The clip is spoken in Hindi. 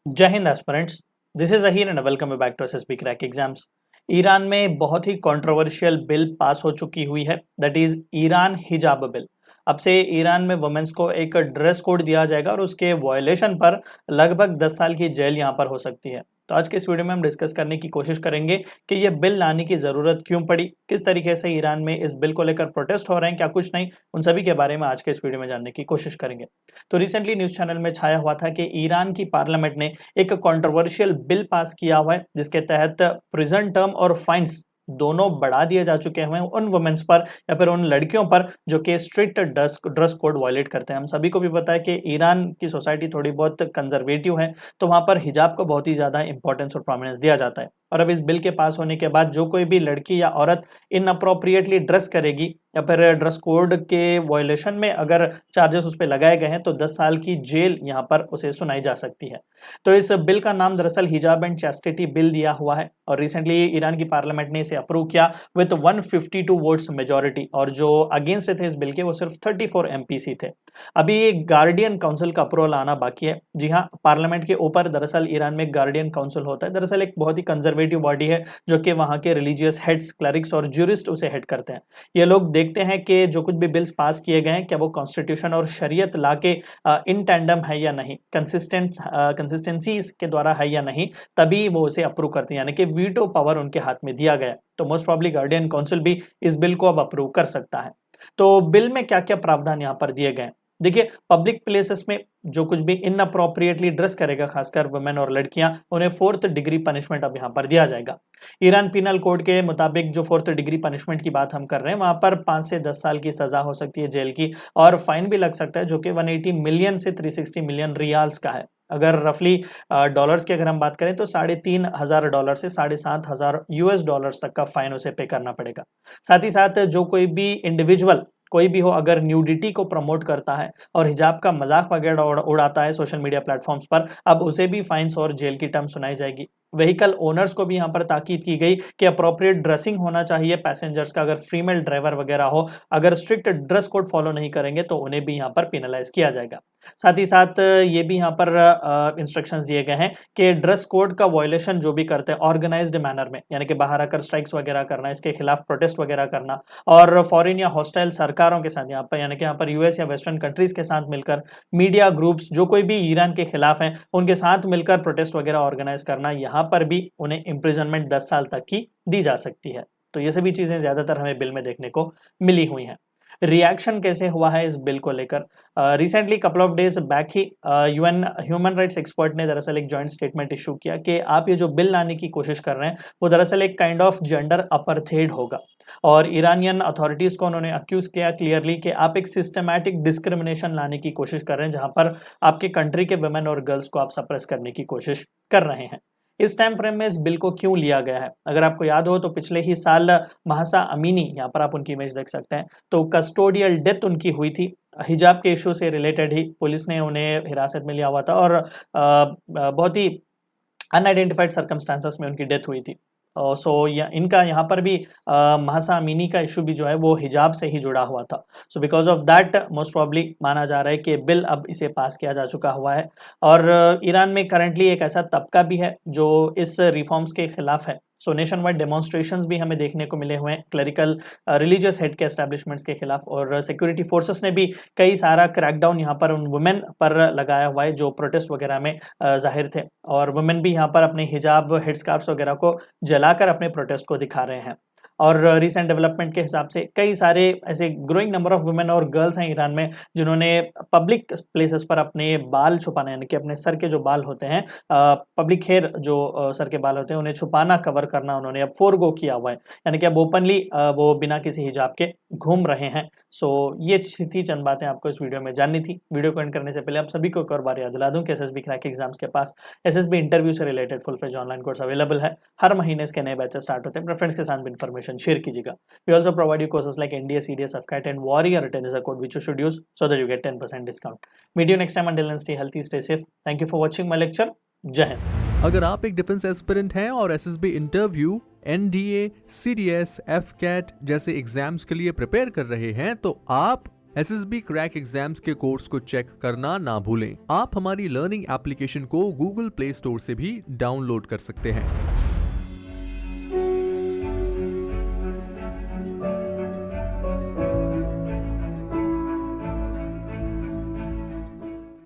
जय हिंद aspirants, this is Ahir and welcome back to SSB crack exams. Iran में बहुत ही कंट्रोवर्शियल बिल पास हो चुकी हुई है, दैट इज ईरान हिजाब बिल। अब से ईरान में वुमेन्स को एक ड्रेस कोड दिया जाएगा और उसके वायलेशन पर लगभग 10 साल की जेल यहां पर हो सकती है। तो आज के इस वीडियो में हम डिस्कस करने की कोशिश करेंगे कि यह बिल लाने की जरूरत क्यों पड़ी, किस तरीके से ईरान में इस बिल को लेकर प्रोटेस्ट हो रहे हैं, क्या कुछ नहीं, उन सभी के बारे में आज के इस वीडियो में जानने की कोशिश करेंगे। तो रिसेंटली न्यूज चैनल में छाया हुआ था कि ईरान की पार्लियामेंट ने एक कंट्रोवर्शियल बिल पास किया हुआ है जिसके तहत प्रिजन टर्म और फाइन्स दोनों बढ़ा दिए जा चुके हैं उन वुमेन्स पर या फिर उन लड़कियों पर जो कि स्ट्रिक्ट ड्रेस कोड वायलेट करते हैं। हम सभी को भी पता है कि ईरान की सोसाइटी थोड़ी बहुत कंजर्वेटिव है, तो वहां पर हिजाब को बहुत ही ज्यादा इंपॉर्टेंस और प्रोमिनेंस दिया जाता है। और अब इस बिल के पास होने के बाद जो कोई भी लड़की या औरत इनअप्रोप्रिएटली ड्रेस करेगी या फिर ड्रेस कोड के वायलेशन में अगर चार्जेस उस पर लगाए गए हैं तो 10 साल की जेल यहां पर उसे सुनाई जा सकती है। तो इस बिल का नाम दरअसल हिजाब एंड चैस्टिटी बिल दिया हुआ है और रिसेंटली ईरान की पार्लियामेंट ने इसे अप्रूव किया विद 152 वोट्स मेजोरिटी, और जो अगेंस्ट थे इस बिल के वो सिर्फ 34 एमपीसी थे। अभी गार्डियन काउंसिल का अप्रूवल आना बाकी है। जी हाँ, पार्लियामेंट के ऊपर दरअसल ईरान में गार्डियन काउंसिल होता है। दरअसल एक बहुत ही कंजर्वेटिव बॉडी है जो कि वहां के रिलीजियस हेड्स, क्लरिक्स और ज्यूरिस्ट उसे हेड करते हैं। ये लोग देखते हैं कि जो कुछ भी बिल्स पास किए गए हैं क्या वो कॉन्स्टिट्यूशन और शरीयत ला के इन टैंडम है या नहीं, कंसिस्टेंसी के द्वारा है या नहीं, तभी वो उसे अप्रूव करते हैं, यानी कि वीटो पावर उनके हाथ में दिया गया। तो मोस्ट प्रॉब्ली गार्डियन काउंसिल भी इस बिल को अब अप्रूव कर सकता है। तो बिल में क्या क्या प्रावधान यहाँ पर दिए गए? देखिए, पब्लिक प्लेसेस में जो कुछ भी इनअप्रोप्रिएटली ड्रेस करेगा, खासकर वुमेन और लड़कियां, उन्हें 4th डिग्री पनिशमेंट अब यहां पर दिया जाएगा। ईरान पिनल कोड के मुताबिक जो 4th डिग्री पनिशमेंट की बात हम कर रहे हैं वहां पर 5 से 10 साल की सजा हो सकती है जेल की, और फाइन भी लग सकता है जो कि 180 मिलियन से 360 मिलियन रियाल्स का है। अगर रफली डॉलर्स की अगर हम बात करें तो $3,500 से $7,500 तक का फाइन उसे पे करना पड़ेगा। साथ ही साथ जो कोई भी इंडिविजुअल, कोई भी हो, अगर न्यूडिटी को प्रमोट करता है और हिजाब का मजाक वगैरह उड़ाता है सोशल मीडिया प्लेटफॉर्म्स पर, अब उसे भी फाइन्स और जेल की टर्म सुनाई जाएगी। व्हीकल ओनर्स को भी यहाँ पर ताकीद की गई कि अप्रोप्रिएट ड्रेसिंग होना चाहिए पैसेंजर्स का। अगर फीमेल ड्राइवर वगैरह हो, अगर स्ट्रिक्ट ड्रेस कोड फॉलो नहीं करेंगे तो उन्हें भी यहाँ पर पेनलाइज किया जाएगा। साथ ही साथ ये भी यहाँ पर इंस्ट्रक्शंस दिए गए हैं कि ड्रेस कोड का वायलेशन जो भी करते हैं ऑर्गेनाइज्ड मैनर में, यानी कि बाहर आकर स्ट्राइक्स वगैरह करना, इसके खिलाफ प्रोटेस्ट वगैरह करना, और फॉरेन या हॉस्टाइल सरकारों के साथ यहाँ पर, यानी कि यहाँ पर यूएस या वेस्टर्न कंट्रीज के साथ मिलकर, मीडिया ग्रुप्स जो कोई भी ईरान के खिलाफ हैं उनके साथ मिलकर प्रोटेस्ट वगैरह ऑर्गेनाइज करना, यहाँ पर भी उन्हें इम्प्रिजनमेंट 10 साल तक की दी जा सकती है। तो ये सभी चीजें ज्यादातर हमें बिल में देखने को मिली हुई हैं। रिएक्शन कैसे हुआ है इस बिल को लेकर? Recently couple of days back he UN human rights expert ने दरअसल एक जॉइंट स्टेटमेंट इशू किया कि आप ये जो बिल लाने की कोशिश कर रहे हैं वो दरअसल एक काइंड ऑफ जेंडर अपार्थाइड होगा। और ईरानियन अथॉरिटीज को उन्होंने अक्यूज किया क्लियरली कि आप एक सिस्टमैटिक डिस्क्रिमिनेशन लाने की कोशिश कर रहे हैं जहां पर आपके कंट्री के वुमेन और गर्ल्स को आप सप्रेस करने की कोशिश कर रहे हैं। इस टाइम फ्रेम में इस बिल को क्यों लिया गया है? अगर आपको याद हो तो पिछले ही साल महसा अमीनी, यहाँ पर आप उनकी इमेज देख सकते हैं, तो कस्टोडियल डेथ उनकी हुई थी। हिजाब के इशू से रिलेटेड ही पुलिस ने उन्हें हिरासत में लिया हुआ था और बहुत ही अनआइडेंटिफाइड सर्कमस्टांसेस में उनकी डेथ हुई थी। सो इनका यहाँ पर भी महसा अमीनी का इशू भी जो है वो हिजाब से ही जुड़ा हुआ था। So because of that most probably माना जा रहा है कि बिल अब इसे पास किया जा चुका हुआ है। और ईरान में करंटली एक ऐसा तबका भी है जो इस रिफॉर्म्स के खिलाफ है। सो नेशन वाइड डेमोन्स्ट्रेशंस भी हमें देखने को मिले हुए हैं क्लरिकल रिलीजियस हेड के एस्टेब्लिशमेंट्स के खिलाफ, और सिक्योरिटी फोर्सेस ने भी कई सारा क्रैकडाउन यहाँ पर उन वुमेन पर लगाया हुआ है जो प्रोटेस्ट वगैरह में जाहिर थे। और वुमेन भी यहाँ पर अपने हिजाब, हेड स्कार्फ्स वगैरह को जलाकर अपने प्रोटेस्ट को दिखा रहे हैं। और रिसेंट डेवलपमेंट के हिसाब से कई सारे ऐसे ग्रोइंग नंबर ऑफ वुमेन और गर्ल्स हैं ईरान में जिन्होंने पब्लिक प्लेसेस पर अपने बाल छुपाने, यानी कि अपने सर के जो बाल होते हैं, पब्लिक हेयर जो सर के बाल होते हैं उन्हें छुपाना, कवर करना उन्होंने अब फोरगो किया हुआ है, यानी कि अब ओपनली वो बिना किसी हिजाब के घूम रहे हैं। सो ये थी चंद बातें आपको इस वीडियो में जाननी थी। वीडियो को एंड करने से पहले आप सभी को एक और बार याद दिला दूं कि एसएसबी क्रैक एग्जाम्स के पास एसएसबी इंटरव्यू से related full fledge online course available है। हर महीने इसके नए बैचेस स्टार्ट होते हैं। अपने फ्रेंड्स के साथ भी इन्फॉर्मेशन शेयर कीजिएगा। We also provide you courses like NDA, CDS, AFCAT and warrior. It is a code which you should use so that you get 10% discount. Meet you next time. Until then, stay healthy, stay safe. Thank you for watching my lecture. जय हिंद। अगर आप एक डिफेंस एस्पिरेंट हैं और SSB interview, NDA, CDS, AFCAT जैसे एग्जाम्स के लिए प्रिपेयर कर रहे हैं तो आप SSB क्रैक एग्जाम्स के कोर्स को चेक करना ना भूलें। आप हमारी लर्निंग एप्लीकेशन को गूगल प्ले स्टोर से भी डाउनलोड कर सकते हैं।